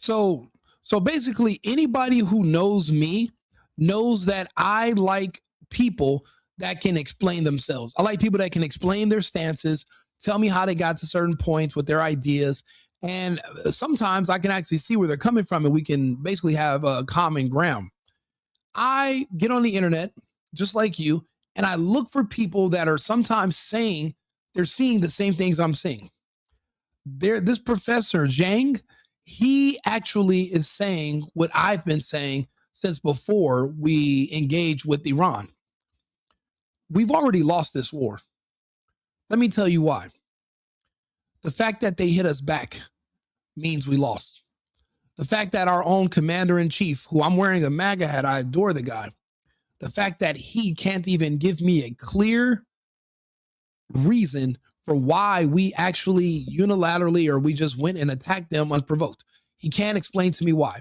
So so basically anybody who knows me knows that I like people that can explain themselves. I like people that can explain their stances, tell me how they got to certain points with their ideas. And sometimes I can actually see where they're coming from and we can basically have a common ground. I get on the internet just like you and I look for people that are sometimes saying they're seeing the same things I'm seeing. This professor Jiang, he actually is saying what I've been saying since before we engage with Iran. We've already lost this war. Let me tell you why. The fact that they hit us back means we lost. The fact that our own commander in chief, who I'm wearing a MAGA hat, I adore the guy. The fact that he can't even give me a clear reason for why we actually unilaterally or we just went and attacked them unprovoked. He can't explain to me why.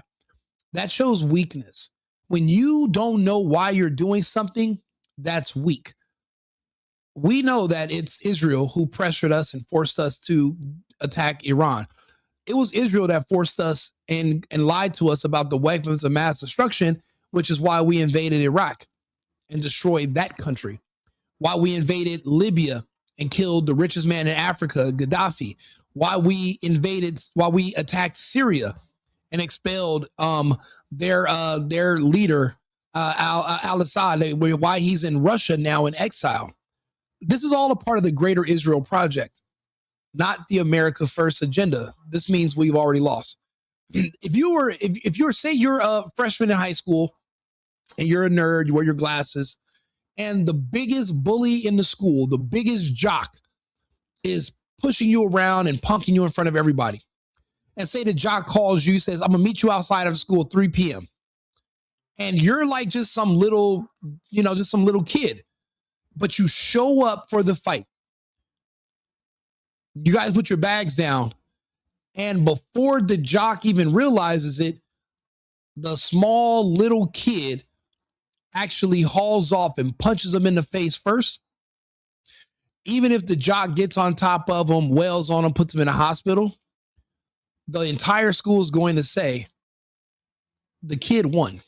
That shows weakness. When you don't know why you're doing something, that's weak. We know that it's Israel who pressured us and forced us to attack Iran. It was Israel that forced us and lied to us about the weapons of mass destruction, which is why we invaded Iraq and destroyed that country. Why we invaded Libya and killed the richest man in Africa, Gaddafi. Why we attacked Syria and expelled their leader, al-Assad, why he's in Russia now in exile. This is all a part of the greater Israel project, not the America First agenda. This means we've already lost. If you're say you're a freshman in high school and you're a nerd, you wear your glasses, and the biggest bully in the school, the biggest jock, is pushing you around and punking you in front of everybody. And say the jock calls you, says, "I'm gonna meet you outside of school 3 p.m." And you're like just some little kid, but you show up for the fight. You guys put your bags down, and before the jock even realizes it, the small little kid actually hauls off and punches him in the face first. Even if the jock gets on top of him, wails on him, puts him in a hospital, the entire school is going to say the kid won.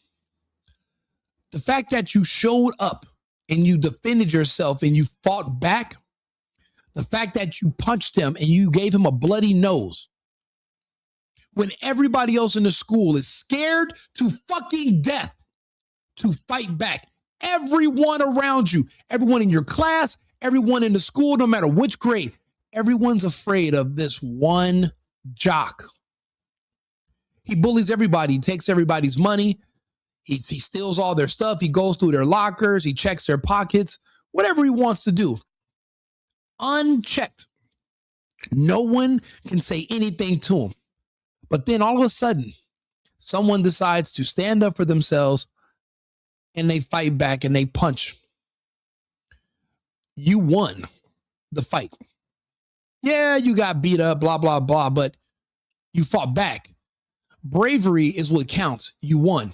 The fact that you showed up and you defended yourself and you fought back, the fact that you punched him and you gave him a bloody nose, when everybody else in the school is scared to fucking death to fight back. Everyone around you, everyone in your class, everyone in the school, no matter which grade, everyone's afraid of this one jock. He bullies everybody, he takes everybody's money, he steals all their stuff, he goes through their lockers, he checks their pockets, whatever he wants to do. Unchecked. No one can say anything to him. But then all of a sudden, someone decides to stand up for themselves and they fight back and they punch. You won the fight. Yeah, you got beat up, blah, blah, blah, but you fought back. Bravery is what counts. You won.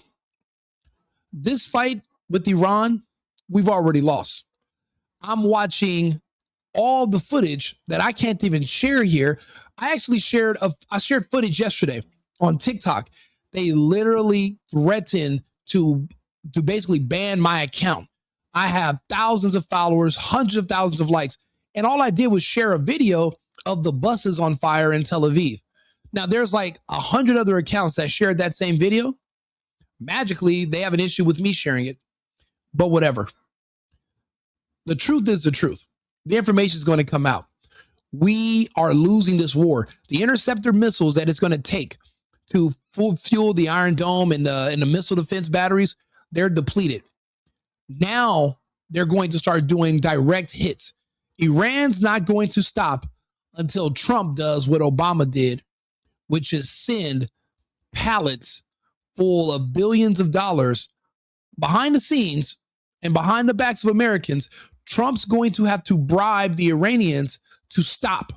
This fight with Iran, we've already lost. I'm watching all the footage that I can't even share here. I actually shared footage yesterday on TikTok. They literally threatened to basically ban my account. I have thousands of followers, hundreds of thousands of likes, and all I did was share a video of the buses on fire in Tel Aviv. Now, there's like 100 other accounts that shared that same video. Magically, they have an issue with me sharing it, but whatever. The truth is the truth. The information is going to come out. We are losing this war. The interceptor missiles that it's going to take to fuel the Iron Dome and the missile defense batteries, they're depleted. Now they're going to start doing direct hits. Iran's not going to stop until Trump does what Obama did, which is send pallets full of billions of dollars behind the scenes and behind the backs of Americans. Trump's going to have to bribe the Iranians to stop,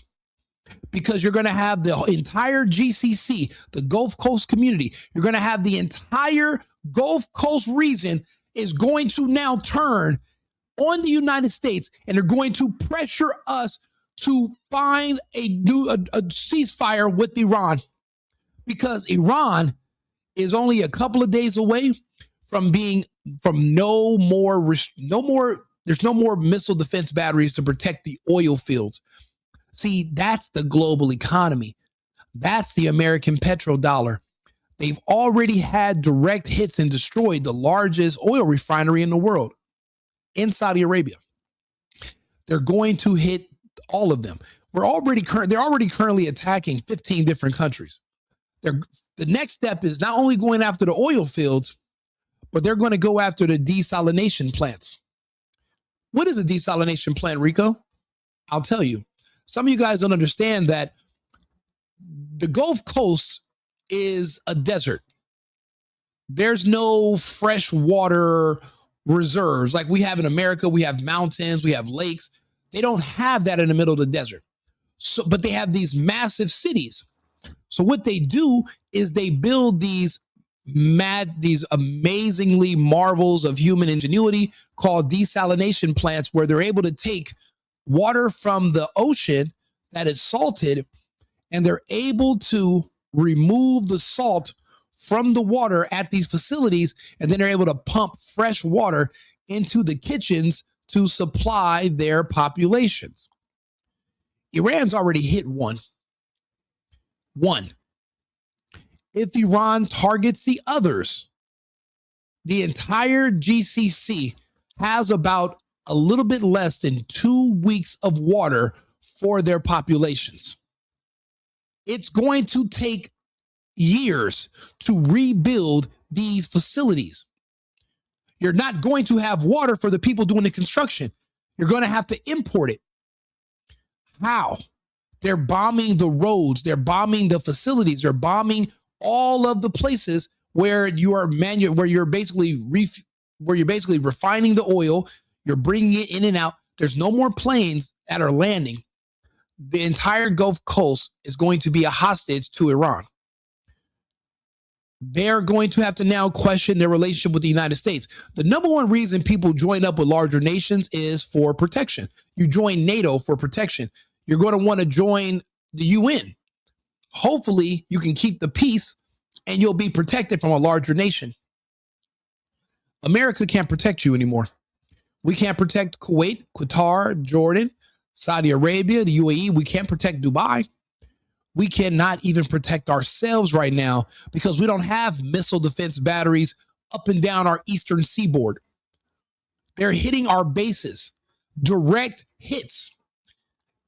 because you're going to have the entire GCC, the Gulf Coast community. You're going to have the entire Gulf Coast region is going to now turn on the United States, and they're going to pressure us to find a ceasefire with Iran. because Iran is only a couple of days away from being from no more there's no more missile defense batteries to protect the oil fields. See, that's the global economy. That's the American petrodollar. They've already had direct hits and destroyed the largest oil refinery in the world in Saudi Arabia. They're going to hit all of them. They're already currently attacking 15 different countries. The next step is not only going after the oil fields, but they're going to go after the desalination plants. What is a desalination plant, Rico? I'll tell you. Some of you guys don't understand that the Gulf Coast is a desert. There's no fresh water reserves like we have in America. We have mountains, we have lakes. They don't have that in the middle of the desert. So, but they have these massive cities. So what they do is they build these amazingly marvels of human ingenuity called desalination plants, where they're able to take water from the ocean that is salted, and they're able to remove the salt from the water at these facilities, and then they're able to pump fresh water into the kitchens to supply their populations. Iran's already hit one. If Iran targets the others, the entire GCC has about a little bit less than 2 weeks of water for their populations. It's going to take years to rebuild these facilities. You're not going to have water for the people doing the construction. You're going to have to import it. How? They're bombing the roads. They're bombing the facilities. They're bombing all of the places where you're basically refining the oil. You're bringing it in and out. There's no more planes that are landing. The entire Gulf Coast is going to be a hostage to Iran. They're going to have to now question their relationship with the United States. The number one reason people join up with larger nations is for protection. You join NATO for protection. You're going to want to join the UN. Hopefully, you can keep the peace and you'll be protected from a larger nation. America can't protect you anymore. We can't protect Kuwait, Qatar, Jordan, Saudi Arabia, the UAE. We can't protect Dubai. We cannot even protect ourselves right now because we don't have missile defense batteries up and down our eastern seaboard. They're hitting our bases, direct hits.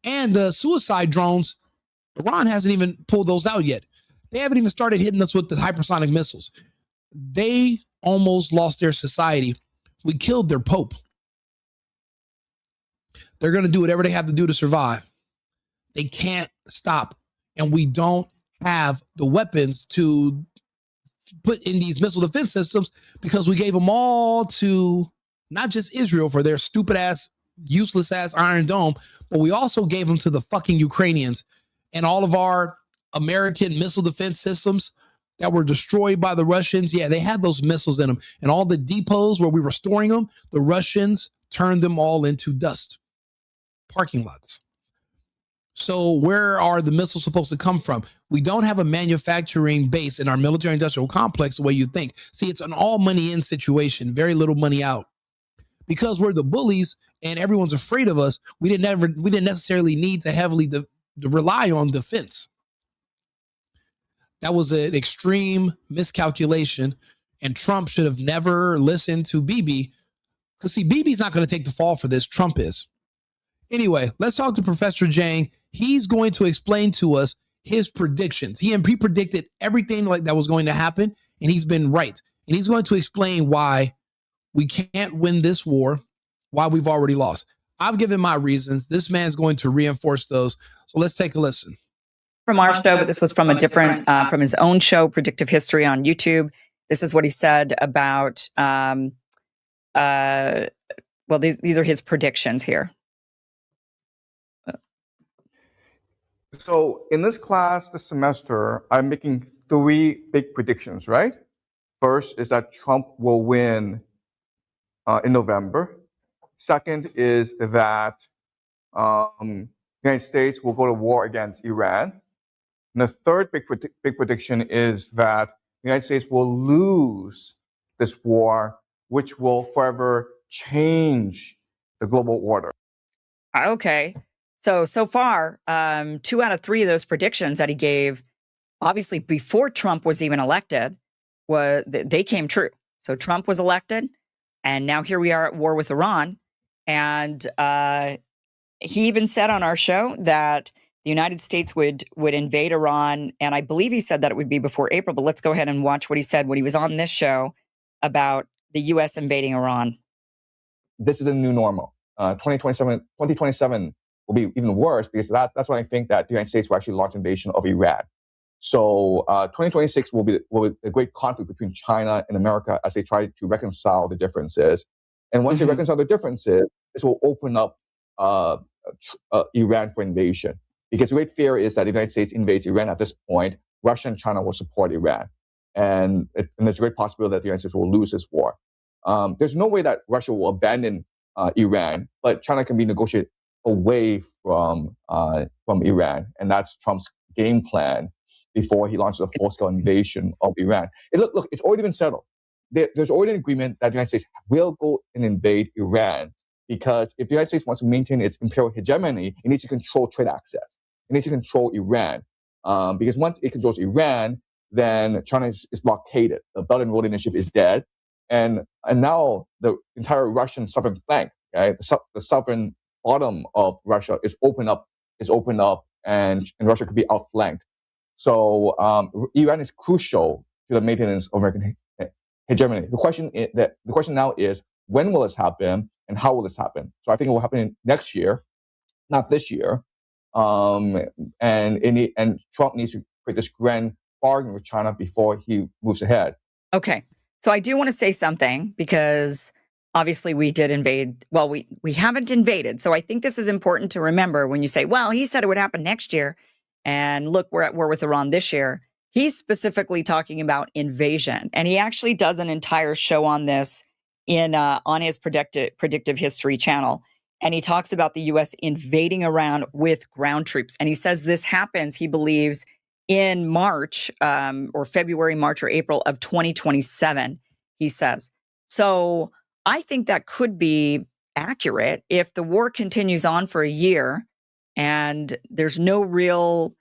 And the suicide drones, Iran hasn't even pulled those out yet. They haven't even started hitting us with the hypersonic missiles. They almost lost their society. We killed their pope. They're going to do whatever they have to do to survive. They can't stop. And we don't have the weapons to put in these missile defense systems because we gave them all to not just Israel for their stupid ass, useless ass Iron Dome, but we also gave them to the fucking Ukrainians. And all of our American missile defense systems that were destroyed by the Russians, yeah, they had those missiles in them. And all the depots where we were storing them, the Russians turned them all into dust. Parking lots. So where are the missiles supposed to come from? We don't have a manufacturing base in our military industrial complex the way you think. See, it's an all money in situation, very little money out. Because we're the bullies and everyone's afraid of us, we didn't necessarily need to heavily rely on defense. That was an extreme miscalculation, and Trump should have never listened to Bibi. Because see, Bibi's not going to take the fall for this. Trump is. Anyway, let's talk to Professor Jiang. He's going to explain to us his predictions. He predicted everything like that was going to happen, and he's been right. And he's going to explain why we can't win this war, why we've already lost. I've given my reasons. This man's going to reinforce those. So let's take a listen. From our show, but this was from a different, from his own show, Predictive History on YouTube. This is what he said about, well, these are his predictions here. So in this class, this semester, I'm making 3 big predictions, right? First is that Trump will win in November. Second is that the United States will go to war against Iran. And the third big prediction is that the United States will lose this war, which will forever change the global order. Okay. So far, 2 out of 3 of those predictions that he gave, obviously before Trump was even elected, they came true. So Trump was elected, and now here we are at war with Iran. And he even said on our show that the United States would invade Iran, and I believe he said that it would be before April. But let's go ahead and watch what he said when he was on this show about the U.S. invading Iran. This is the new normal. 2027 will be even worse, because that's when I think that the United States will actually launch invasion of Iran. So 2026 will be a great conflict between China and America as they try to reconcile the differences. And once they reconcile the differences, this will open up Iran for invasion. Because the great fear is that if the United States invades Iran at this point, Russia and China will support Iran. And there's a great possibility that the United States will lose this war. There's no way that Russia will abandon Iran, but China can be negotiated away from Iran. And that's Trump's game plan before he launches a full-scale invasion of Iran. Look, it's already been settled. There's already an agreement that the United States will go and invade Iran, because if the United States wants to maintain its imperial hegemony, it needs to control trade access. It needs to control Iran. Because once it controls Iran, then China is blockaded. The Belt and Road Initiative is dead. And now the entire Russian southern flank, okay, the southern bottom of Russia is open up, and Russia could be outflanked. So Iran is crucial to the maintenance of American hegemony. The question now is, when will this happen, and how will this happen? So I think it will happen next year, not this year. And Trump needs to create this grand bargain with China before he moves ahead. Okay. So I do want to say something, because obviously we did invade. Well, we haven't invaded. So I think this is important to remember when you say, well, he said it would happen next year. And look, we're at war with Iran this year. He's specifically talking about invasion. And he actually does an entire show on this on his Predictive History channel. And he talks about the U.S. invading Iran with ground troops. And he says this happens, he believes, in March or February, March or April of 2027, he says. So I think that could be accurate if the war continues on for a year and there's no real,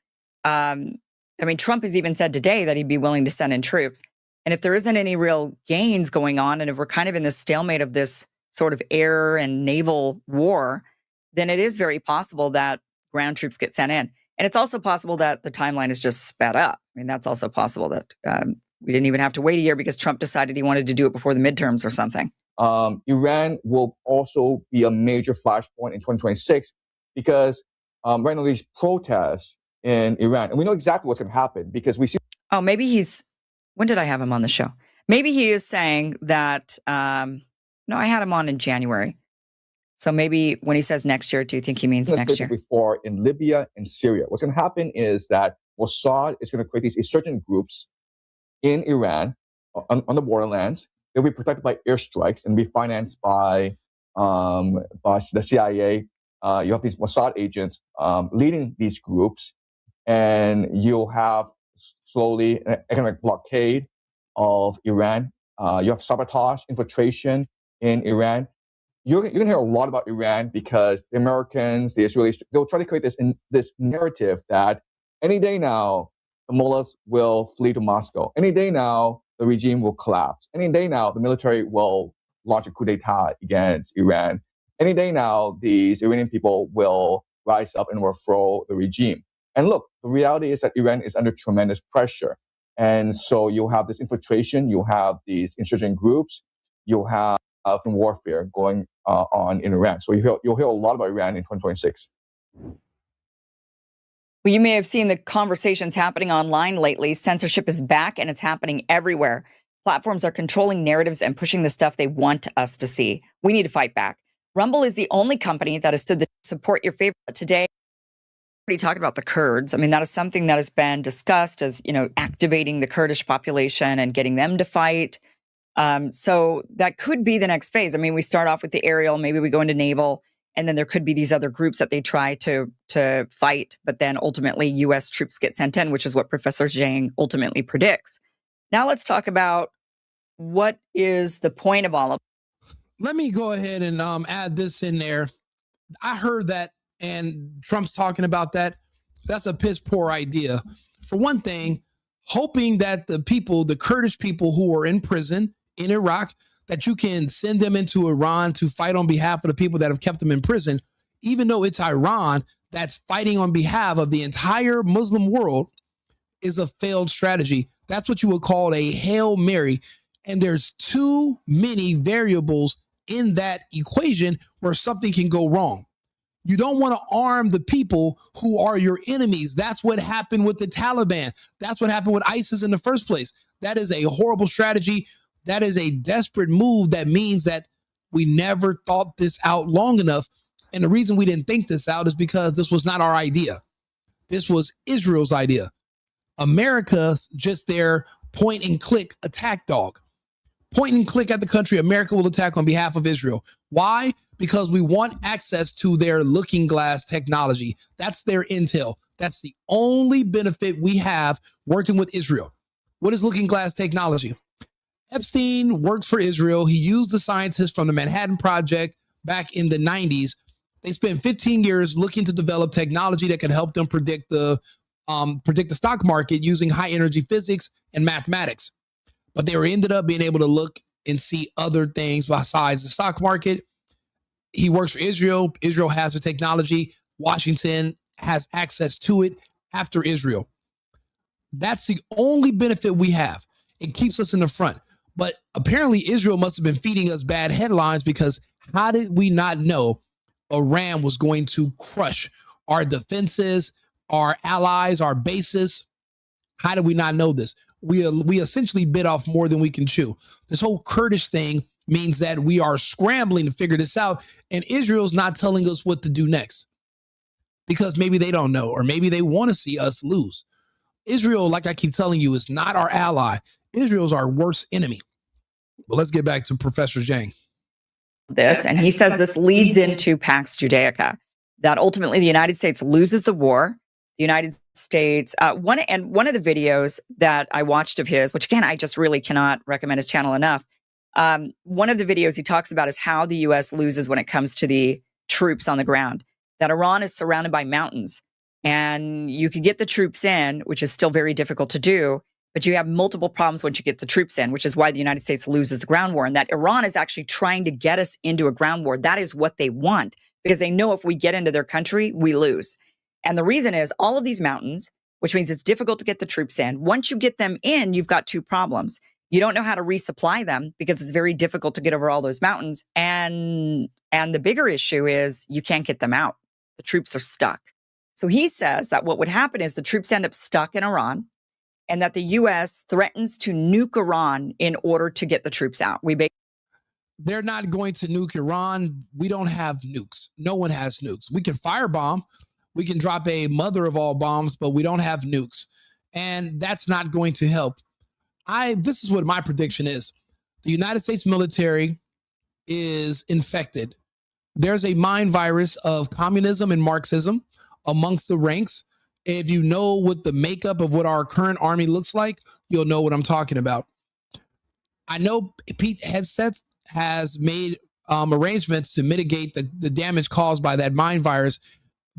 Trump has even said today that he'd be willing to send in troops. And if there isn't any real gains going on, and if we're kind of in this stalemate of this sort of air and naval war, then it is very possible that ground troops get sent in. And it's also possible that the timeline is just sped up. I mean, that's also possible that we didn't even have to wait a year because Trump decided he wanted to do it before the midterms or something. Iran will also be a major flashpoint in 2026 because right now these protests in Iran, and we know exactly what's going to happen because we see. Oh, maybe when did I have him on the show? Maybe he is saying that, no, I had him on in January. So maybe when he says next year, do you think he means next year? Before in Libya and Syria, what's going to happen is that Mossad is going to create these insurgent groups in Iran on the borderlands. They'll be protected by airstrikes and be financed by the CIA. You have these Mossad agents leading these groups, and you'll have slowly an economic blockade of Iran. You have sabotage, infiltration in Iran. You're going to hear a lot about Iran because the Americans, the Israelis, they'll try to create this narrative that any day now, the mullahs will flee to Moscow. Any day now, the regime will collapse. Any day now, the military will launch a coup d'etat against Iran. Any day now, these Iranian people will rise up and overthrow the regime. And look, the reality is that Iran is under tremendous pressure. And so you'll have this infiltration, you'll have these insurgent groups, you'll have warfare going on in Iran. So you'll hear a lot about Iran in 2026. Well, you may have seen the conversations happening online lately. Censorship is back and it's happening everywhere. Platforms are controlling narratives and pushing the stuff they want us to see. We need to fight back. Rumble is the only company that has stood to support your favorite. Today, we talked about the Kurds. I mean, that is something that has been discussed as, activating the Kurdish population and getting them to fight. So that could be the next phase. I mean, we start off with the aerial, maybe we go into naval, And then there could be these other groups that they try to fight, but then ultimately U.S. troops get sent in, which is what Professor Jiang ultimately predicts. Now let's talk about what is the point of all of. Let me go ahead and add this in there. I heard that, and Trump's talking about that. That's a piss poor idea. For one thing, hoping that the people, the Kurdish people who are in prison in Iraq, that you can send them into Iran to fight on behalf of the people that have kept them in prison, even though it's Iran that's fighting on behalf of the entire Muslim world, is a failed strategy. That's what you would call a Hail Mary. And there's too many variables in that equation where something can go wrong. You don't want to arm the people who are your enemies. That's what happened with the Taliban. That's what happened with ISIS in the first place. That is a horrible strategy. That is a desperate move. That means that we never thought this out long enough. And the reason we didn't think this out is because this was not our idea. This was Israel's idea. America's just their point and click attack dog. Point and click at the country. America will attack on behalf of Israel. Why? Because we want access to their looking glass technology. That's their intel. That's the only benefit we have working with Israel. What is looking glass technology? Epstein works for Israel. He used the scientists from the Manhattan Project back in the 90s. They spent 15 years looking to develop technology that could help them predict the stock market using high energy physics and mathematics. But they ended up being able to look and see other things besides the stock market. He works for Israel. Israel has the technology. Washington has access to it after Israel. That's the only benefit we have. It keeps us in the front. But apparently Israel must have been feeding us bad headlines, because how did we not know Iran was going to crush our defenses, our allies, our bases? How did we not know this? We essentially bit off more than we can chew. This whole Kurdish thing means that we are scrambling to figure this out, and Israel's not telling us what to do next, because maybe they don't know, or maybe they want to see us lose. Israel, like I keep telling you, is not our ally. Israel's our worst enemy. But let's get back to Professor Jiang. This, and he says this leads into Pax Judeaica, that ultimately the United States loses the war. The United States, one of the videos that I watched of his, which again, I just really cannot recommend his channel enough. One of the videos he talks about is how the U.S. loses when it comes to the troops on the ground, that Iran is surrounded by mountains, and you could get the troops in, which is still very difficult to do, but you have multiple problems once you get the troops in, which is why the United States loses the ground war, and that Iran is actually trying to get us into a ground war. That is what they want, because they know if we get into their country, we lose. And the reason is all of these mountains, which means it's difficult to get the troops in. Once you get them in, you've got two problems. You don't know how to resupply them, because it's very difficult to get over all those mountains. And the bigger issue is you can't get them out. The troops are stuck. So he says that what would happen is the troops end up stuck in Iran, and that the U.S. threatens to nuke Iran in order to get the troops out. They're not going to nuke Iran. We don't have nukes. No one has nukes. We can firebomb. We can drop a mother of all bombs, but we don't have nukes. And that's not going to help. This is what my prediction is. The United States military is infected. There's a mind virus of communism and Marxism amongst the ranks. If you know what the makeup of what our current army looks like, you'll know what I'm talking about. I know Pete Hegseth has made arrangements to mitigate the damage caused by that mind virus.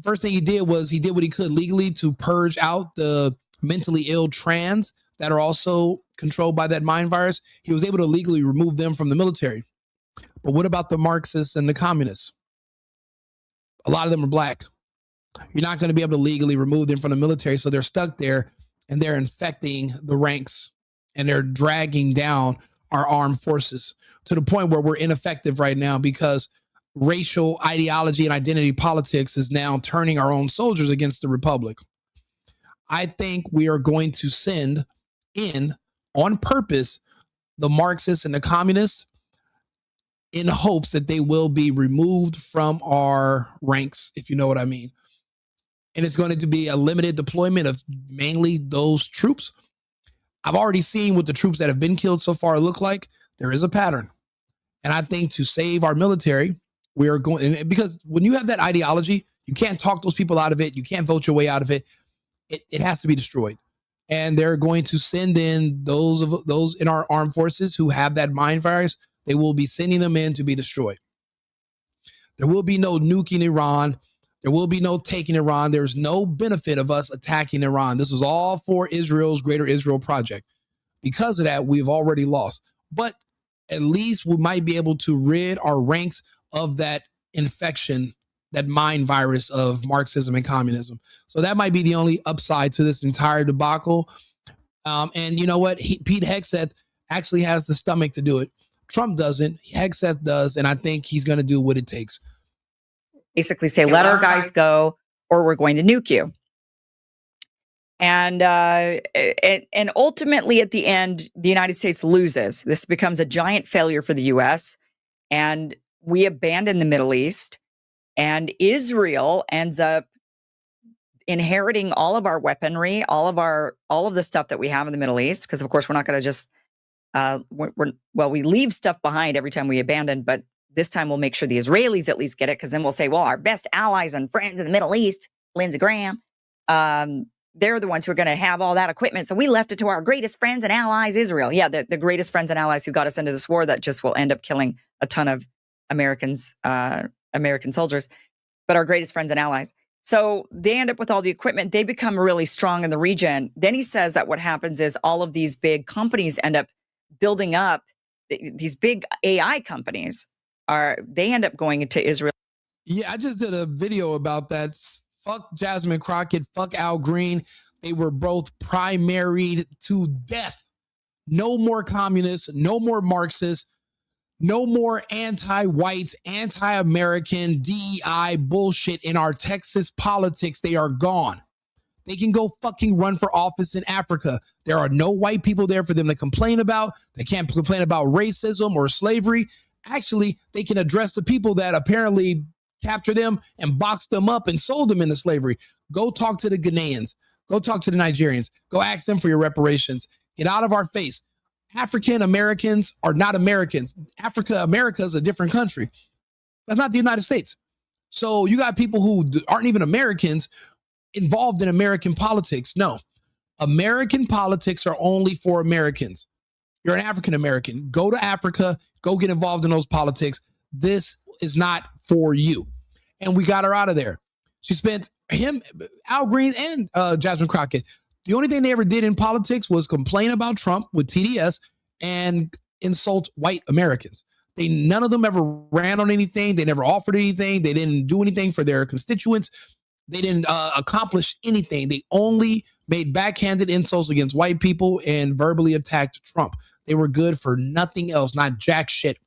First thing he did was he did what he could legally to purge out the mentally ill trans that are also controlled by that mind virus. He was able to legally remove them from the military. But what about the Marxists and the communists? A lot of them are black. You're not going to be able to legally remove them from the military, so they're stuck there, and they're infecting the ranks, and they're dragging down our armed forces to the point where we're ineffective right now, because racial ideology and identity politics is now turning our own soldiers against the republic. I think we are going to send in on purpose the Marxists and the communists in hopes that they will be removed from our ranks, if you know what I mean. And it's going to be a limited deployment of mainly those troops. I've already seen what the troops that have been killed so far look like. There is a pattern. And I think to save our military, We are going, and because when you have that ideology, you can't talk those people out of it. You can't vote your way out of it. It has to be destroyed. And they're going to send in those in our armed forces who have that mind virus. They will be sending them in to be destroyed. There will be no nuking Iran. There will be no taking Iran. There's no benefit of us attacking Iran. This is all for Israel's Greater Israel Project. Because of that, we've already lost. But at least we might be able to rid our ranks of that infection, that mind virus of Marxism and communism. So that might be the only upside to this entire debacle. And you know what? Pete Hegseth actually has the stomach to do it. Trump doesn't. Hegseth does. And I think he's going to do what it takes. Basically say, let our guys go or we're going to nuke you. And ultimately at the end, the United States loses. This becomes a giant failure for the U.S. and we abandon the Middle East, and Israel ends up inheriting all of our weaponry, all of the stuff that we have in the Middle East. Because of course we're not going to just, we leave stuff behind every time we abandon, but this time we'll make sure the Israelis at least get it. Because then we'll say, well, our best allies and friends in the Middle East, Lindsey Graham, they're the ones who are going to have all that equipment. So we left it to our greatest friends and allies, Israel. Yeah, the greatest friends and allies who got us into this war that just will end up killing a ton of Americans, American soldiers, but our greatest friends and allies. So they end up with all the equipment. They become really strong in the region. Then he says that what happens is all of these big companies end up building up, these big AI companies they end up going into Israel. Yeah, I just did a video about that. Fuck Jasmine Crockett, fuck Al Green. They were both primaried to death. No more communists, no more Marxists, no more anti-whites, anti-American DEI bullshit in our Texas politics. They are gone. They can go fucking run for office in Africa. There are no white people there for them to complain about. They can't complain about racism or slavery. Actually, they can address the people that apparently captured them and boxed them up and sold them into slavery. Go talk to the Ghanaians. Go talk to the Nigerians. Go ask them for your reparations. Get out of our face. African Americans are not Americans. America is a different country. That's not the United States. So you got people who aren't even Americans involved in American politics. No, American politics are only for Americans. You're an African American. Go to Africa. Go get involved in those politics. This is not for you. And we got her out of there. She spent Al Green and Jasmine Crockett. The only thing they ever did in politics was complain about Trump with TDS and insult white Americans. None of them ever ran on anything. They never offered anything. They didn't do anything for their constituents. They didn't accomplish anything. They only made backhanded insults against white people and verbally attacked Trump. They were good for nothing else, not jack shit.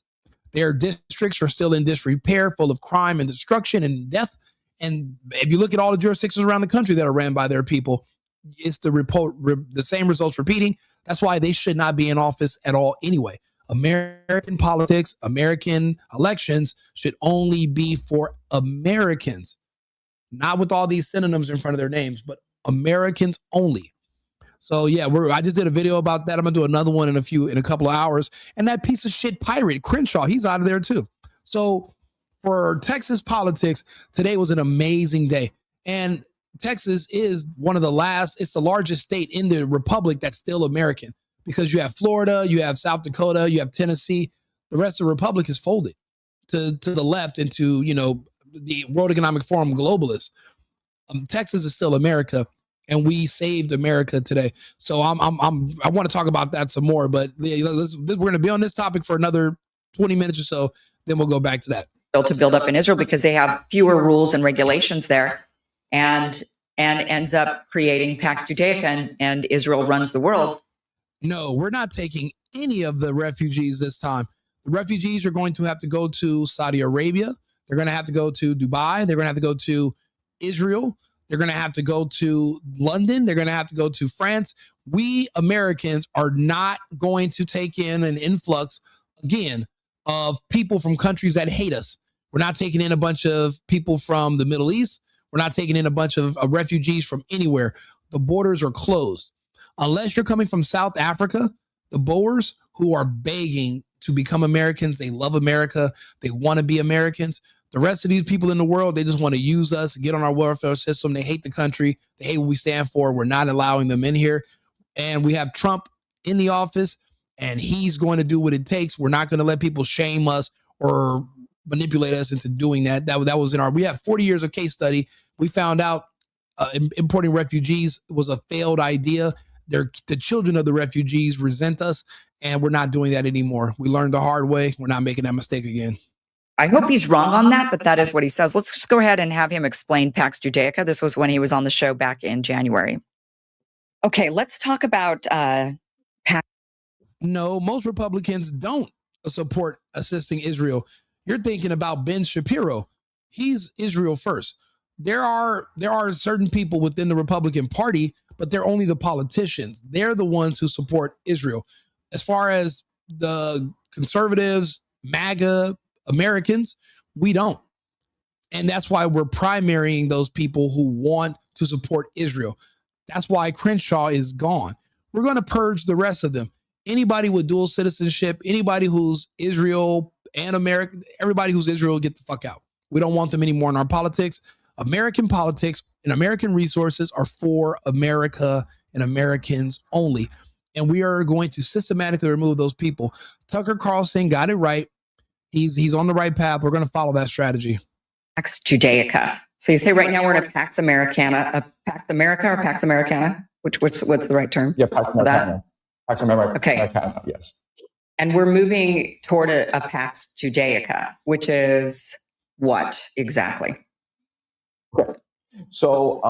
Their districts are still in disrepair, full of crime and destruction and death. And if you look at all the jurisdictions around the country that are ran by their people, it's the same results repeating. That's why they should not be in office at all anyway. American politics, American elections should only be for Americans, not with all these synonyms in front of their names, but Americans only. So yeah, I just did a video about that. I'm gonna do another one in a couple of hours. And that piece of shit pirate Crenshaw, he's out of there too. So for Texas politics, today was an amazing day. And Texas is it's the largest state in the republic that's still American, because you have Florida, you have South Dakota, you have Tennessee. The rest of the republic is folded to the left into, the World Economic Forum globalists. Texas is still America, and we saved America today. So I want to talk about that some more, but we're going to be on this topic for another 20 minutes or so. Then we'll go back to that. To build up in Israel because they have fewer rules and regulations there, and ends up creating Pax Judeaica, and Israel runs the world. No, we're not taking any of the refugees this time. The refugees are going to have to go to Saudi Arabia. They're going to have to go to Dubai. They're going to have to go to Israel. They're going to have to go to London. They're going to have to go to France. We Americans are not going to take in an influx, again, of people from countries that hate us. We're not taking in a bunch of people from the Middle East. We're not taking in a bunch of refugees from anywhere. The borders are closed. Unless you're coming from South Africa, the Boers, who are begging to become Americans, they love America, they want to be Americans, The rest of these people in the world, they just want to use us, get on our welfare system. They hate the country. They hate what we stand for. We're not allowing them in here. And we have Trump in the office, and he's going to do what it takes. We're not going to let people shame us or manipulate us into doing that. That was in our, we have 40 years of case study. We found out importing refugees was a failed idea. The children of the refugees resent us, and we're not doing that anymore. We learned the hard way. We're not making that mistake again. I hope he's wrong on that, but that is what he says. Let's just go ahead and have him explain Pax Judeaica. This was when he was on the show back in January. Okay, let's talk about Pax. No, most Republicans don't support assisting Israel. You're thinking about Ben Shapiro. He's Israel first. There are certain people within the Republican Party, but they're only the politicians. They're the ones who support Israel. As far as the conservatives, MAGA Americans, we don't. And that's why we're primarying those people who want to support Israel. That's why Crenshaw is gone. We're going to purge the rest of them. Anybody with dual citizenship, anybody who's Israel and America, everybody who's Israel, get the fuck out. We don't want them anymore in our politics. American politics and American resources are for America and Americans only. And we are going to systematically remove those people. Tucker Carlson got it right. He's on the right path. We're going to follow that strategy. Pax Judeaica. So you say right now we're in a Pax Americana, a Pax America or Pax Americana? What's the right term? Yeah, Pax Americana. Pax Americana. Okay. Americana, yes. And we're moving toward a Pax Judeaica, which is what exactly? Okay. So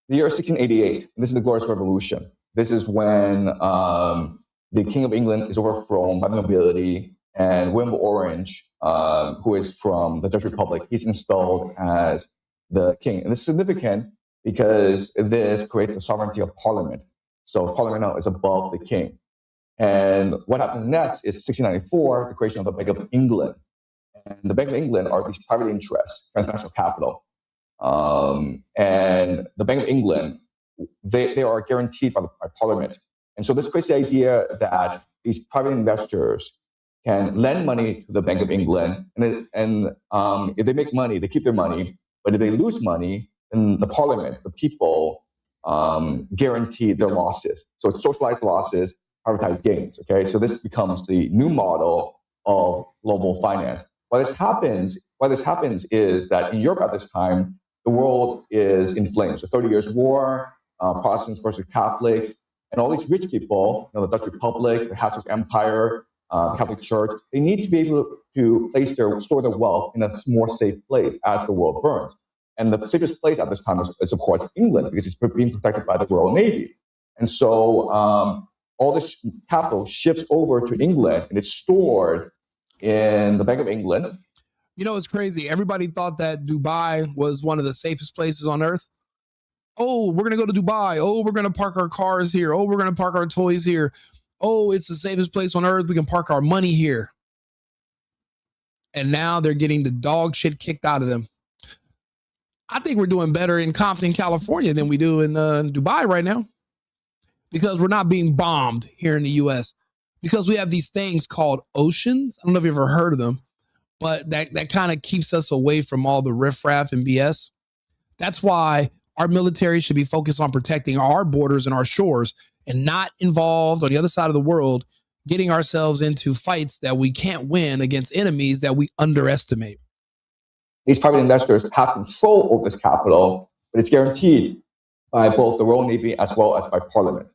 the year 1688, this is the Glorious Revolution. This is when the King of England is overthrown by the nobility, and William of Orange, who is from the Dutch Republic, he's installed as the king. And this is significant because this creates the sovereignty of Parliament. So Parliament now is above the king. And what happens next is 1694, the creation of the Bank of England. And the Bank of England are these private interests, transnational capital. And the Bank of England, they are guaranteed by Parliament. And so this creates the idea that these private investors can lend money to the Bank of England, and if they make money, they keep their money. But if they lose money, then the Parliament, the people, guarantee their losses. So it's socialized losses, privatized gains. Okay, so this becomes the new model of global finance. Why this happens is that in Europe at this time, the world is in flames. So 30 Years' War, Protestants versus Catholics, and all these rich people, the Dutch Republic, the Habsburg Empire, Catholic Church, they need to be able to store their wealth in a more safe place as the world burns. And the safest place at this time is of course, England, because it's being protected by the Royal Navy. And so all this capital shifts over to England, and it's stored in the Bank of England. You know, it's crazy. Everybody thought that Dubai was one of the safest places on earth. Oh, we're going to go to Dubai. Oh, we're going to park our cars here. Oh, we're going to park our toys here. Oh, it's the safest place on earth. We can park our money here. And now they're getting the dog shit kicked out of them. I think we're doing better in Compton, California than we do in Dubai right now, because we're not being bombed here in the U.S. because we have these things called oceans. I don't know if you've ever heard of them, but that kind of keeps us away from all the riffraff and BS. That's why our military should be focused on protecting our borders and our shores, and not involved on the other side of the world, getting ourselves into fights that we can't win against enemies that we underestimate. These private investors have control over this capital, but it's guaranteed by both the Royal Navy as well as by Parliament.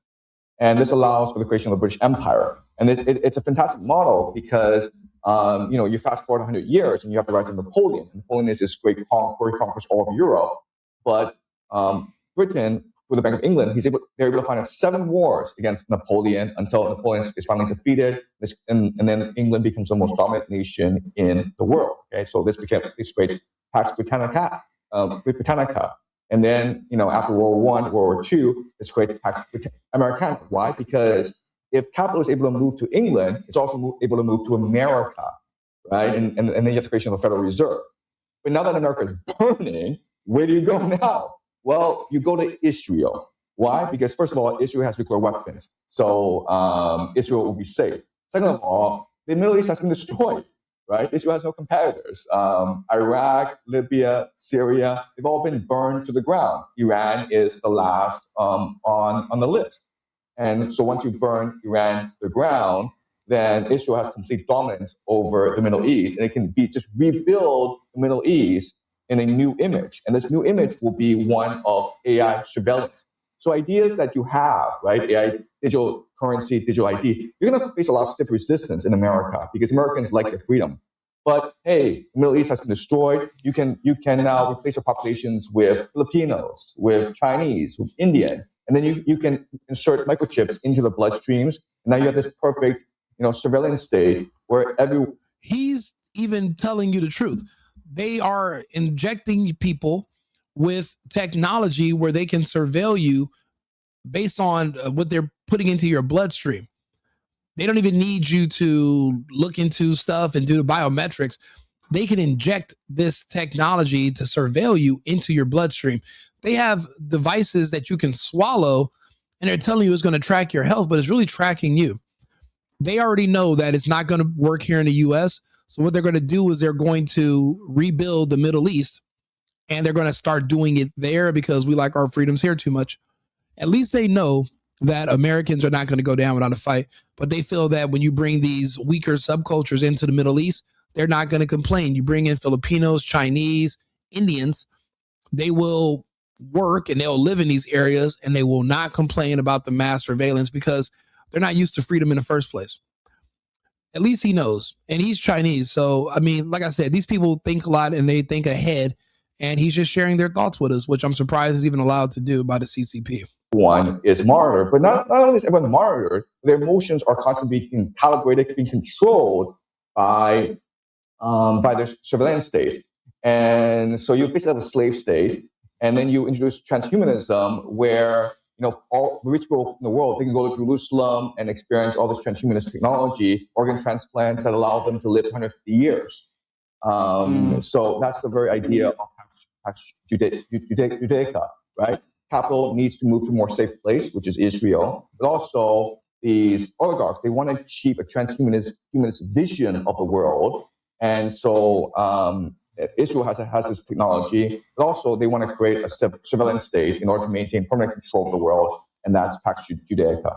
And this allows for the creation of the British Empire. And it's a fantastic model because, you fast forward 100 years and you have the rise of Napoleon. Napoleon is this great conqueror, he conquers all of Europe. But Britain, with the Bank of England, they're able to find 7 wars against Napoleon until Napoleon is finally defeated, and then England becomes the most dominant nation in the world. Okay, so this creates Pax Britannica, and then after World War I, World War II, this creates Pax Americana. Why? Because if capital is able to move to England, it's also able to move to America, right? And then you have the creation of a Federal Reserve. But now that America is burning, where do you go now? Well, you go to Israel. Why? Because first of all, Israel has nuclear weapons. So Israel will be safe. Second of all, the Middle East has been destroyed. right? Israel has no competitors. Iraq, Libya, Syria, they've all been burned to the ground. Iran is the last on the list. And so once you burn Iran to the ground, then Israel has complete dominance over the Middle East, and it can just rebuild the Middle East in a new image. And this new image will be one of AI surveillance. So ideas that you have, right, AI, digital currency, digital ID, you're going to face a lot of stiff resistance in America because Americans like their freedom. But hey, the Middle East has been destroyed. You can now replace your populations with Filipinos, with Chinese, with Indians, and then you can insert microchips into the bloodstreams. And now you have this perfect, surveillance state where he's even telling you the truth. They are injecting people with technology where they can surveil you based on what they're putting into your bloodstream. They don't even need you to look into stuff and do the biometrics. They can inject this technology to surveil you into your bloodstream. They have devices that you can swallow, and they're telling you it's going to track your health, but it's really tracking you. They already know that it's not going to work here in the US. So what they're going to do is they're going to rebuild the Middle East, and they're going to start doing it there because we like our freedoms here too much. At least they know that Americans are not going to go down without a fight, but they feel that when you bring these weaker subcultures into the Middle East, they're not going to complain. You bring in Filipinos, Chinese, Indians, they will work and they'll live in these areas and they will not complain about the mass surveillance because they're not used to freedom in the first place. At least he knows, and he's Chinese. So, I mean, like I said, these people think a lot and they think ahead, and he's just sharing their thoughts with us, which I'm surprised is even allowed to do by the CCP. One is monitored, but not only is everyone monitored, their emotions are constantly being calibrated, being controlled by their surveillance state. And so you basically have a slave state, and then you introduce transhumanism where all the rich people in the world, they can go to Jerusalem and experience all this transhumanist technology, organ transplants that allow them to live 150 years. So that's the very idea of Pax Judeaica, right? Capital needs to move to a more safe place, which is Israel. But also, these oligarchs, they want to achieve a transhumanist vision of the world. And so Israel has this technology, but also they want to create a surveillance state in order to maintain permanent control of the world. And that's Pax Judeaica.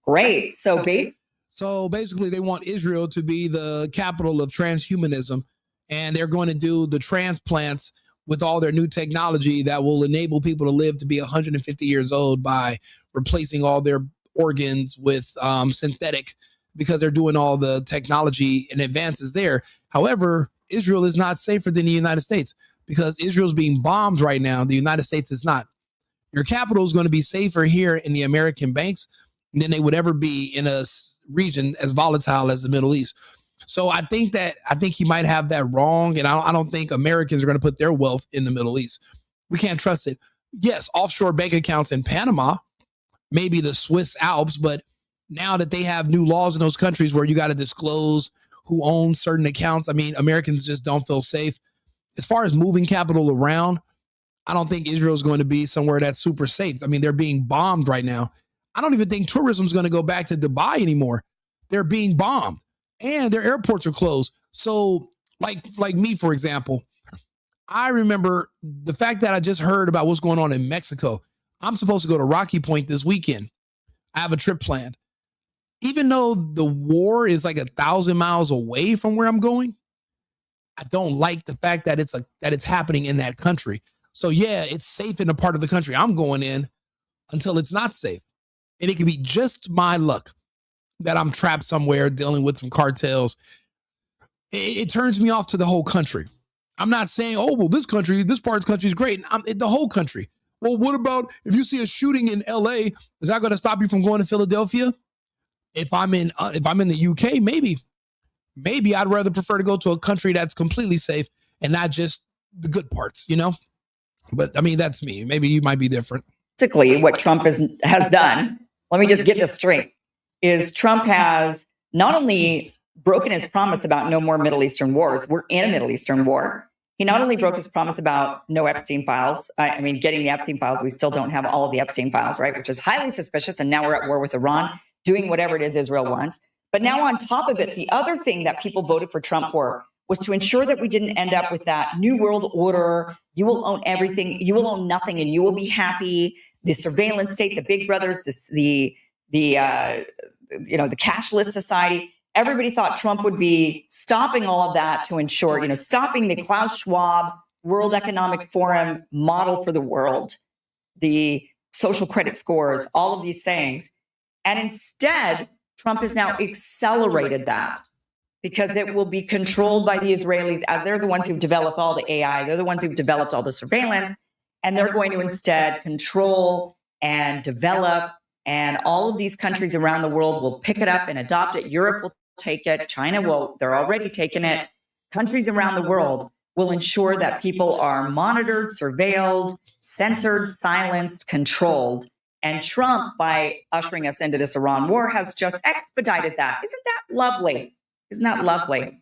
Great. So basically, they want Israel to be the capital of transhumanism, and they're going to do the transplants with all their new technology that will enable people to live to be 150 years old by replacing all their organs with synthetic, because they're doing all the technology and advances there. However, Israel is not safer than the United States because Israel's being bombed right now. The United States is not. Your capital is going to be safer here in the American banks than they would ever be in a region as volatile as the Middle East. So I think he might have that wrong. And I don't think Americans are going to put their wealth in the Middle East. We can't trust it. Yes, offshore bank accounts in Panama, maybe the Swiss Alps, but now that they have new laws in those countries where you got to disclose who owns certain accounts, I mean, Americans just don't feel safe. As far as moving capital around, I don't think Israel is going to be somewhere that's super safe. I mean, they're being bombed right now. I don't even think tourism is going to go back to Dubai anymore. They're being bombed and their airports are closed. So like me, for example, I remember the fact that I just heard about what's going on in Mexico. I'm supposed to go to Rocky Point this weekend. I have a trip planned. Even though the war is like 1,000 miles away from where I'm going, I don't like the fact that it's happening in that country. So yeah, it's safe in the part of the country I'm going in until it's not safe. And it can be just my luck that I'm trapped somewhere dealing with some cartels. It turns me off to the whole country. I'm not saying, oh, well, this part of the country is great. The whole country. Well, what about if you see a shooting in LA, is that going to stop you from going to Philadelphia? If I'm in the UK, maybe I'd rather prefer to go to a country that's completely safe and not just the good parts, But I mean, that's me. Maybe you might be different. Basically, what Trump has done, let me just get this straight, is Trump has not only broken his promise about no more Middle Eastern wars. We're in a Middle Eastern war. He not only broke his promise about no Epstein files, getting the Epstein files, we still don't have all of the Epstein files, right? Which is highly suspicious. And now we're at war with Iran, doing whatever it is Israel wants. But now on top of it, the other thing that people voted for Trump for was to ensure that we didn't end up with that new world order. You will own everything, you will own nothing, and you will be happy. The surveillance state, the big brothers, the cashless society. Everybody thought Trump would be stopping all of that to ensure, stopping the Klaus Schwab World Economic Forum model for the world, the social credit scores, all of these things. And instead, Trump has now accelerated that because it will be controlled by the Israelis, as they're the ones who've developed all the AI. They're the ones who've developed all the surveillance, and they're going to instead control and develop. And all of these countries around the world will pick it up and adopt it. Europe will take it. China will, they're already taking it. Countries around the world will ensure that people are monitored, surveilled, censored, silenced, controlled. And Trump, by ushering us into this Iran war, has just expedited that. Isn't that lovely? Isn't that lovely?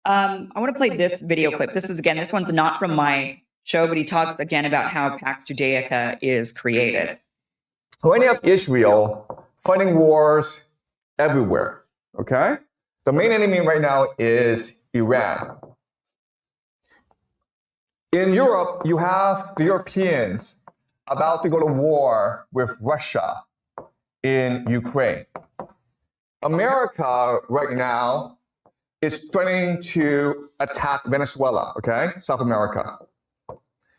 I want to play this video clip. This one's not from my show, but he talks again about how Pax Judeaica is created. When you have Israel fighting wars everywhere, okay? The main enemy right now is Iran. In Europe, you have the Europeans about to go to war with Russia in Ukraine. America right now is threatening to attack Venezuela, okay? South America.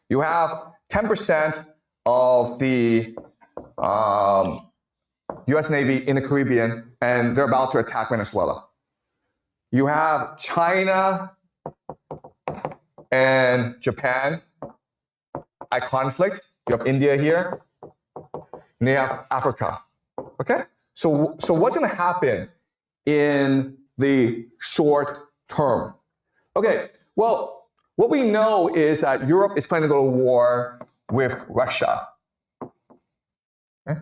You have 10% of the US Navy in the Caribbean, and they're about to attack Venezuela. You have China and Japan at conflict. You have India here, and you have Africa. Okay? So what's going to happen in the short term? Okay, well, what we know is that Europe is planning to go to war with Russia. Okay.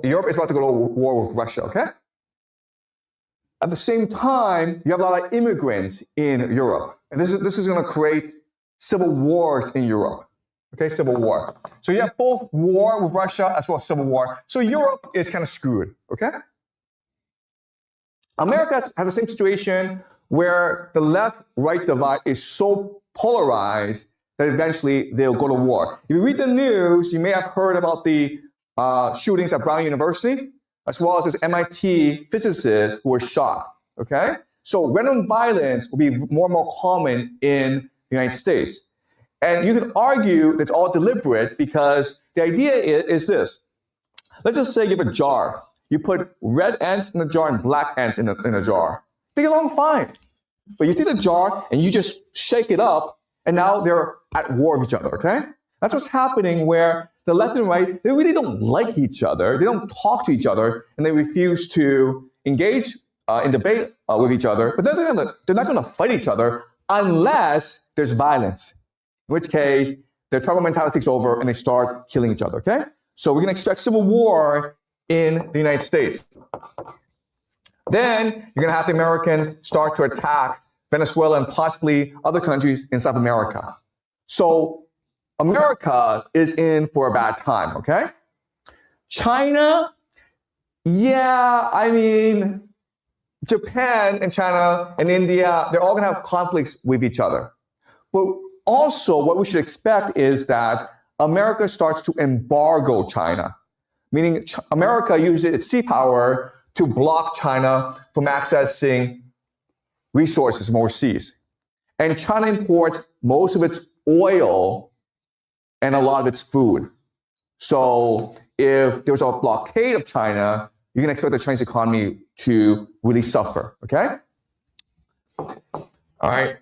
Europe is about to go to war with Russia, okay? At the same time, you have a lot of immigrants in Europe. And this is going to create civil wars in Europe. Okay, civil war. So you have both war with Russia as well as civil war. So Europe is kind of screwed, okay? America has the same situation where the left-right divide is so polarized that eventually they'll go to war. If you read the news, you may have heard about the shootings at Brown University, as well as this MIT physicist who was shot, okay? So random violence will be more and more common in the United States. And you can argue that it's all deliberate because the idea is this. Let's just say you have a jar. You put red ants in the jar and black ants in a jar. They get along fine. But you take the jar and you just shake it up, and now they're at war with each other, okay? That's what's happening where the left and right, they really don't like each other. They don't talk to each other, and they refuse to engage in debate with each other. But they're not going to fight each other unless there's violence, in which case their tribal mentality takes over and they start killing each other, okay? So we're going to expect civil war in the United States. Then you're going to have the Americans start to attack Venezuela and possibly other countries in South America. So America is in for a bad time, okay? China, yeah, I mean, Japan and China and India, they're all going to have conflicts with each other. But also what we should expect is that America starts to embargo China, meaning America uses its sea power to block China from accessing resources from overseas. And China imports most of its oil and a lot of its food. So if there's a blockade of China, you can expect the Chinese economy to really suffer, okay? All right.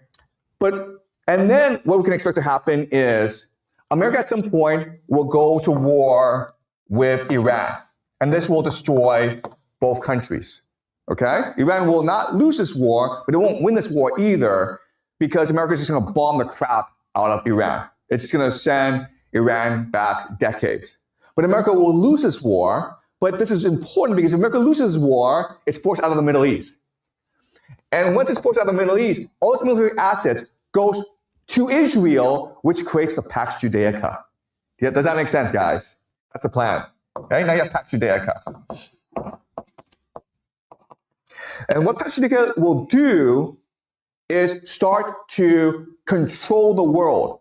And then what we can expect to happen is America at some point will go to war with Iran. And this will destroy both countries, okay? Iran will not lose this war, but it won't win this war either because America is just going to bomb the crap out of Iran. It's just going to send Iran back decades. But America will lose this war, but this is important because if America loses this war, it's forced out of the Middle East. And once it's forced out of the Middle East, all its military assets goes to Israel, which creates the Pax Judeaica. Yeah, does that make sense, guys? That's the plan. Okay, now you have Pax Judeaica. And what Pax Judeaica will do is start to control the world.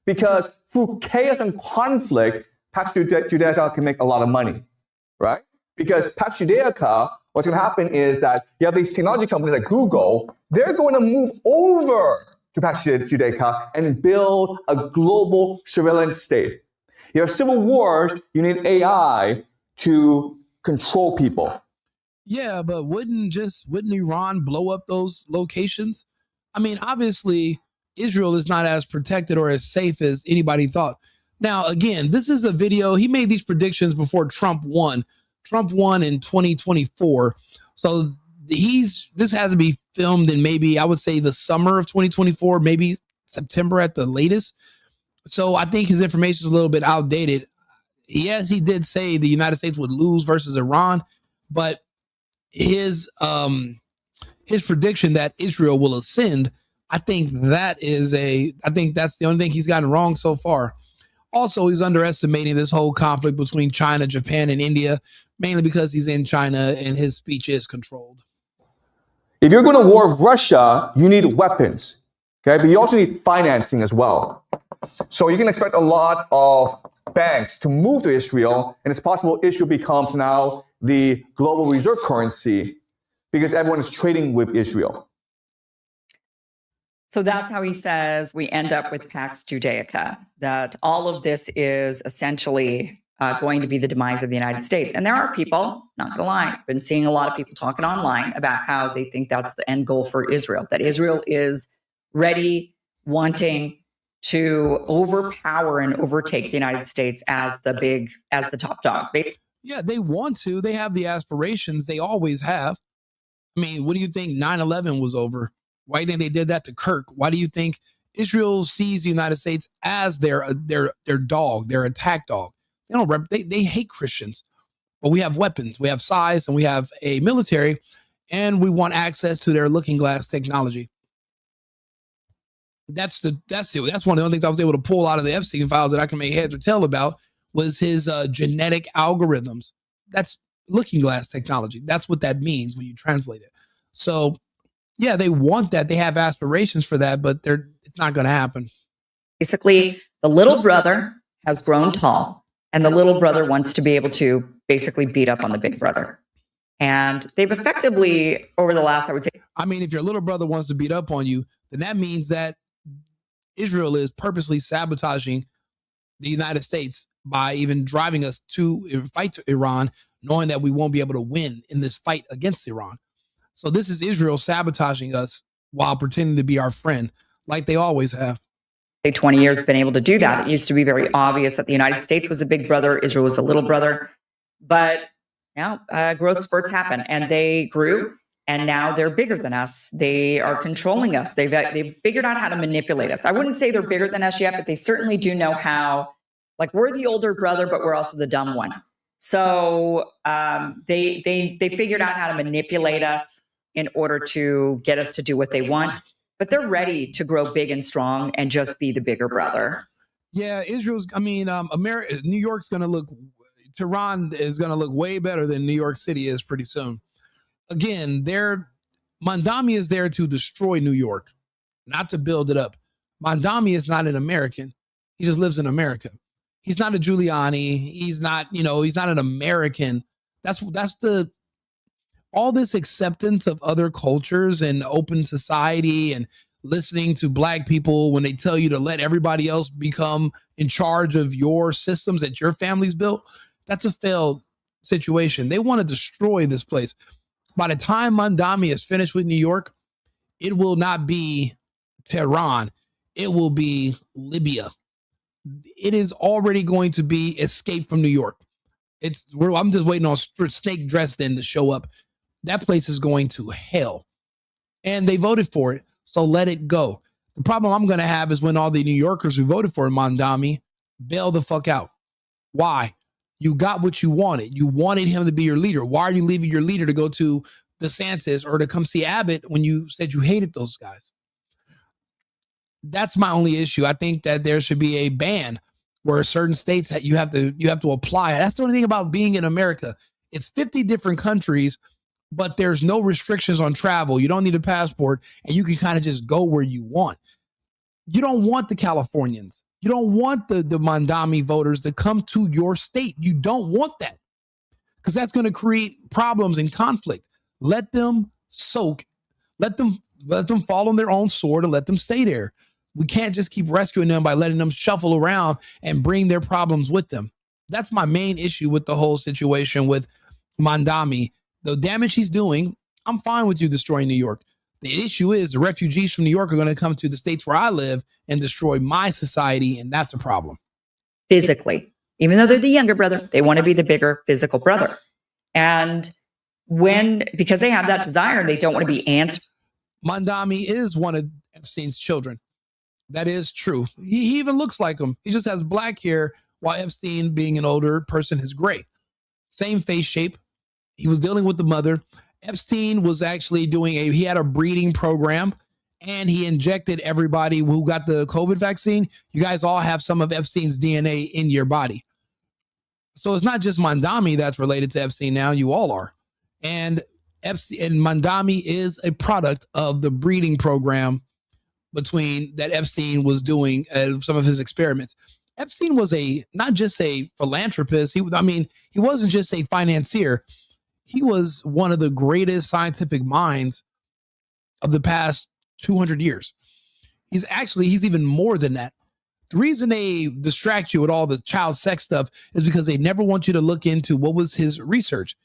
Because through chaos and conflict, Pax Judeaica can make a lot of money, right? Because Pax Judeaica, what's going to happen is that you have these technology companies like Google, they're going to move over to Pax Judeaica and build a global surveillance state. You have civil wars, you need AI to control people. Yeah, but wouldn't Iran blow up those locations? I mean, obviously, Israel is not as protected or as safe as anybody thought. Now, again, this is a video. He made these predictions before Trump won. Trump won in 2024. So this has to be filmed in maybe, I would say, the summer of 2024, maybe September at the latest. So I think his information is a little bit outdated. Yes, he did say the United States would lose versus Iran, but his prediction that Israel will ascend, I think that's the only thing he's gotten wrong so far. Also, he's underestimating this whole conflict between China, Japan, and India, mainly because he's in China and his speech is controlled. If you're going to war with Russia, you need weapons, okay? But you also need financing as well. So you can expect a lot of banks to move to Israel, and it's possible Israel becomes now the global reserve currency because everyone is trading with Israel. So that's how he says we end up with Pax Judeaica, that all of this is essentially going to be the demise of the United States. And there are people, not going to lie, I've been seeing a lot of people talking online about how they think that's the end goal for Israel, that Israel is ready, wanting to overpower and overtake the United States as the top dog. Yeah, they want to. They have the aspirations. They always have. I mean, what do you think 9/11 was over? Why do you think they did that to Kirk? Why do you think Israel sees the United States as their dog, their attack dog? They hate Christians, but we have weapons, we have size, and we have a military, and we want access to their looking glass technology. That's one of the only things I was able to pull out of the Epstein files that I can make heads or tail about was his genetic algorithms. That's looking glass technology. That's what that means when you translate it. So yeah, they want that. They have aspirations for that, but it's not going to happen. Basically, the little brother has grown tall, and the little brother wants to be able to basically beat up on the big brother. And they've effectively, over the last, I would say, I mean, if your little brother wants to beat up on you, then that means that Israel is purposely sabotaging the United States by even driving us to fight to Iran, knowing that we won't be able to win in this fight against Iran. So this is Israel sabotaging us while pretending to be our friend, like they always have. 20 years been able to do that. It used to be very obvious that the United States was a big brother, Israel was a little brother. But now growth spurts happen, and they grew, and now they're bigger than us. They are controlling us. They've figured out how to manipulate us. I wouldn't say they're bigger than us yet, but they certainly do know how. Like, we're the older brother, but we're also the dumb one. So they figured out how to manipulate us in order to get us to do what they want. But they're ready to grow big and strong and just be the bigger brother. Yeah, New York's going to look, Tehran is going to look way better than New York City is pretty soon. Again, Mandami is there to destroy New York, not to build it up. Mandami is not an American. He just lives in America. He's not a Giuliani. He's not an American. All this acceptance of other cultures and open society and listening to black people when they tell you to let everybody else become in charge of your systems that your family's built, that's a failed situation. They want to destroy this place. By the time Mandami is finished with New York, it will not be Tehran. It will be Libya. It is already going to be Escape from New York. I'm just waiting on Snake Dresden to show up. That place is going to hell. And they voted for it, so let it go. The problem I'm going to have is when all the New Yorkers who voted for Mandami bail the fuck out. Why? You got what you wanted. You wanted him to be your leader. Why are you leaving your leader to go to DeSantis or to come see Abbott when you said you hated those guys? That's my only issue. I think that there should be a ban where certain states that you have to apply. That's the only thing about being in America. It's 50 different countries, but there's no restrictions on travel. You don't need a passport, and you can kind of just go where you want. You don't want the Californians. You don't want the Mandami voters to come to your state. You don't want that, because that's going to create problems and conflict. Let them soak. Let them fall on their own sword and let them stay there. We can't just keep rescuing them by letting them shuffle around and bring their problems with them. That's my main issue with the whole situation with Mandami. The damage he's doing, I'm fine with you destroying New York. The issue is the refugees from New York are going to come to the states where I live and destroy my society, and that's a problem. Physically, even though they're the younger brother, they want to be the bigger physical brother. And because they have that desire, they don't want to be answered. Mandami is one of Epstein's children. That is true. He even looks like him. He just has black hair, while Epstein, being an older person, is gray. Same face shape. He was dealing with the mother. Epstein was actually he had a breeding program, and he injected everybody who got the COVID vaccine. You guys all have some of Epstein's DNA in your body. So it's not just Mandami that's related to Epstein now. You all are. And Mandami is a product of the breeding program that Epstein was doing some of his experiments. Epstein was not just a philanthropist. He wasn't just a financier. He was one of the greatest scientific minds of the past 200 years. He's even more than that. The reason they distract you with all the child sex stuff is because they never want you to look into what was his research.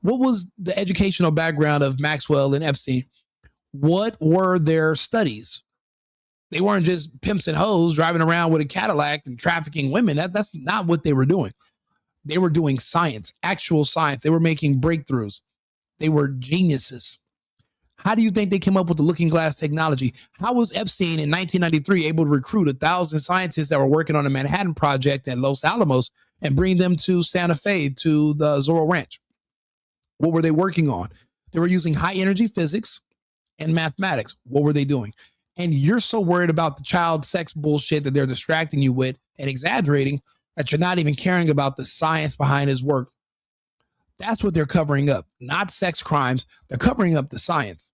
What was the educational background of Maxwell and Epstein? What were their studies? They weren't just pimps and hoes driving around with a Cadillac and trafficking women. That's not what they were doing. They were doing science, actual science. They were making breakthroughs. They were geniuses. How do you think they came up with the looking glass technology? How was Epstein in 1993 able to recruit 1,000 scientists that were working on the Manhattan Project at Los Alamos and bring them to Santa Fe, to the Zorro Ranch? What were they working on? They were using high energy physics and mathematics. What were they doing? And you're so worried about the child sex bullshit that they're distracting you with and exaggerating that you're not even caring about the science behind his work. That's what they're covering up, not sex crimes. They're covering up the science.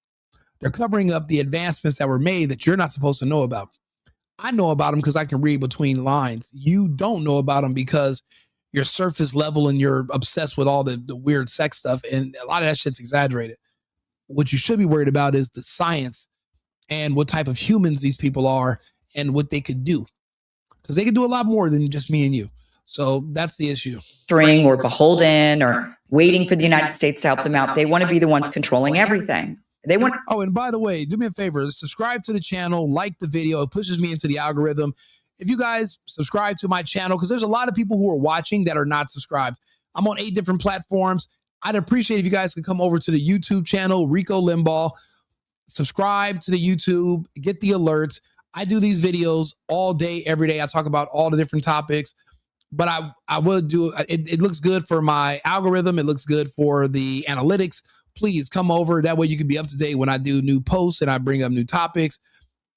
They're covering up the advancements that were made that you're not supposed to know about. I know about them because I can read between lines. You don't know about them because you're surface level and you're obsessed with all the weird sex stuff. And a lot of that shit's exaggerated. What you should be worried about is the science and what type of humans these people are and what they could do. Because they could do a lot more than just me and you. So that's the issue. Or beholden or waiting for the United States to help them out. They want to be the ones controlling everything. They want. Oh, and by the way, do me a favor, subscribe to the channel, like the video. It pushes me into the algorithm. If you guys subscribe to my channel, because there's a lot of people who are watching that are not subscribed. I'm on 8 different platforms. I'd appreciate if you guys could come over to the YouTube channel, Rico Limbaugh. Subscribe to the YouTube, get the alerts. I do these videos all day, every day. I talk about all the different topics, but I will do it. It looks good for my algorithm. It looks good for the analytics. Please come over. That way you can be up to date when I do new posts and I bring up new topics.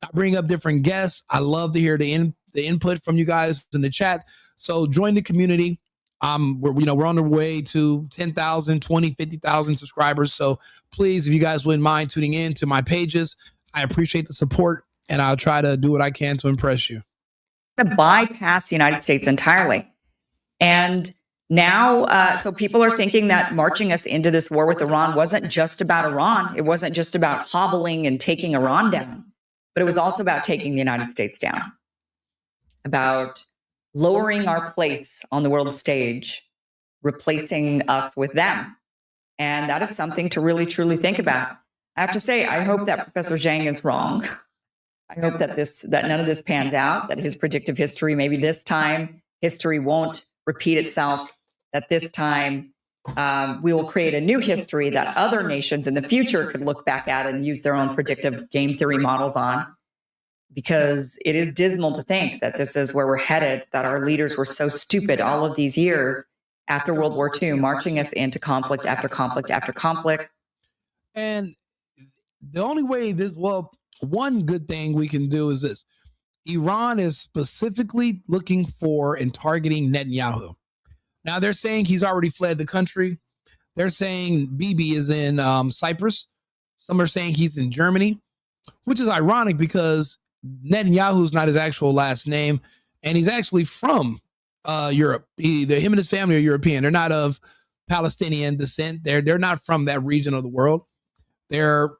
I bring up different guests. I love to hear the input from you guys in the chat. So join the community. We're on the way to 10,000, 20, 50,000 subscribers. So please, if you guys wouldn't mind tuning in to my pages, I appreciate the support and I'll try to do what I can to impress you. To bypass the United States entirely. And now, so people are thinking that marching us into this war with Iran wasn't just about Iran. It wasn't just about hobbling and taking Iran down, but it was also about taking the United States down, about lowering our place on the world stage, replacing us with them. And that is something to really, truly think about. I have to say, I hope that Professor Jiang is wrong. I hope that none of this pans out, that his predictive history, maybe this time history won't repeat itself, that this time we will create a new history that other nations in the future could look back at and use their own predictive game theory models on. Because it is dismal to think that this is where we're headed, that our leaders were so stupid all of these years after World War II, marching us into conflict after conflict after conflict. And the only way one good thing we can do is this. Iran is specifically looking for and targeting Netanyahu. Now they're saying he's already fled the country. They're saying Bibi is in Cyprus. Some are saying he's in Germany, which is ironic because Netanyahu's not his actual last name, and he's actually from Europe. Him and his family are European. They're not of Palestinian descent. They're not from that region of the world. They're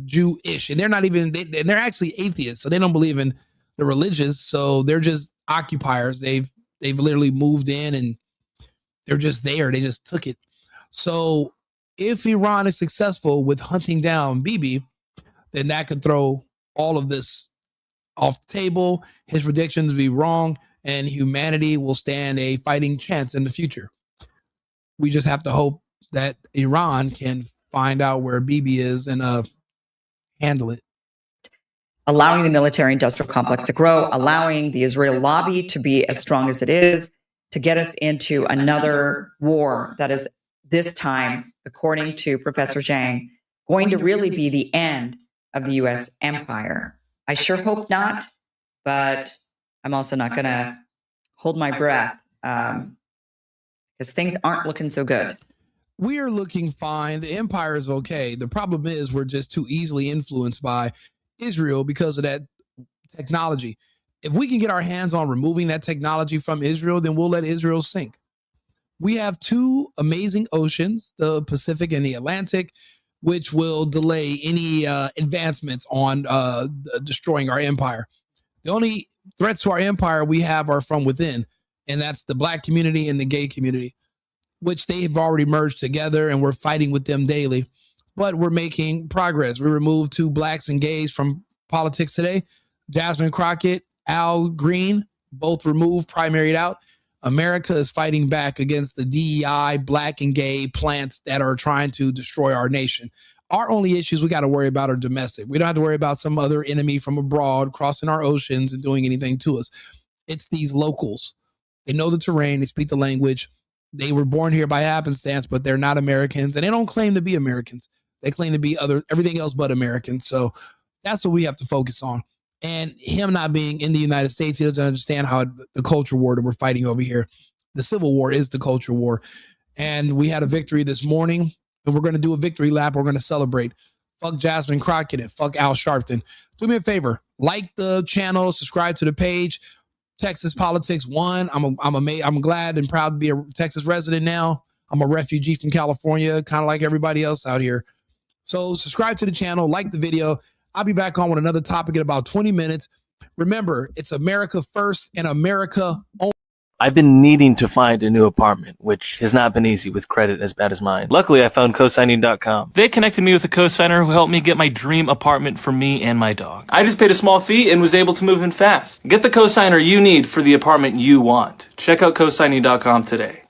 Jewish, and they're not even. They're actually atheists, so they don't believe in the religious. So they're just occupiers. They've literally moved in and they're just there. They just took it. So if Iran is successful with hunting down Bibi, then that could throw all of this off the table. His predictions be wrong, and humanity will stand a fighting chance in the future. We just have to hope that Iran can find out where Bibi is and handle it. Allowing the military industrial complex to grow, allowing the Israel lobby to be as strong as it is, to get us into another war that is this time, according to Professor Jiang, going to really be the end of the U.S. empire. I sure hope not, but I'm also not going to hold my breath because things aren't looking so good. We are looking fine. The empire is okay. The problem is we're just too easily influenced by Israel because of that technology. If we can get our hands on removing that technology from Israel, then we'll let Israel sink. We have two amazing oceans, the Pacific and the Atlantic, which will delay any advancements on destroying our empire. The only threats to our empire we have are from within, and that's the Black community and the gay community, which they have already merged together, and we're fighting with them daily. But we're making progress. We removed 2 Blacks and gays from politics today. Jasmine Crockett, Al Green, both removed, primaried out. America is fighting back against the DEI, Black and gay plants that are trying to destroy our nation. Our only issues we got to worry about are domestic. We don't have to worry about some other enemy from abroad crossing our oceans and doing anything to us. It's these locals. They know the terrain. They speak the language. They were born here by happenstance, but they're not Americans, and they don't claim to be Americans. They claim to be everything else but American. So that's what we have to focus on. And him not being in the United States, he doesn't understand how the culture war that we're fighting over here. The Civil War is the culture war. And we had a victory this morning, and we're going to do a victory lap. We're going to celebrate. Fuck Jasmine Crockett and fuck Al Sharpton. Do me a favor. Like the channel, subscribe to the page. Texas Politics 1. I'm glad and proud to be a Texas resident now. I'm a refugee from California, kind of like everybody else out here. So subscribe to the channel, like the video. I'll be back on with another topic in about 20 minutes. Remember, it's America first and America only. I've been needing to find a new apartment, which has not been easy with credit as bad as mine. Luckily, I found cosigning.com. They connected me with a cosigner who helped me get my dream apartment for me and my dog. I just paid a small fee and was able to move in fast. Get the cosigner you need for the apartment you want. Check out cosigning.com today.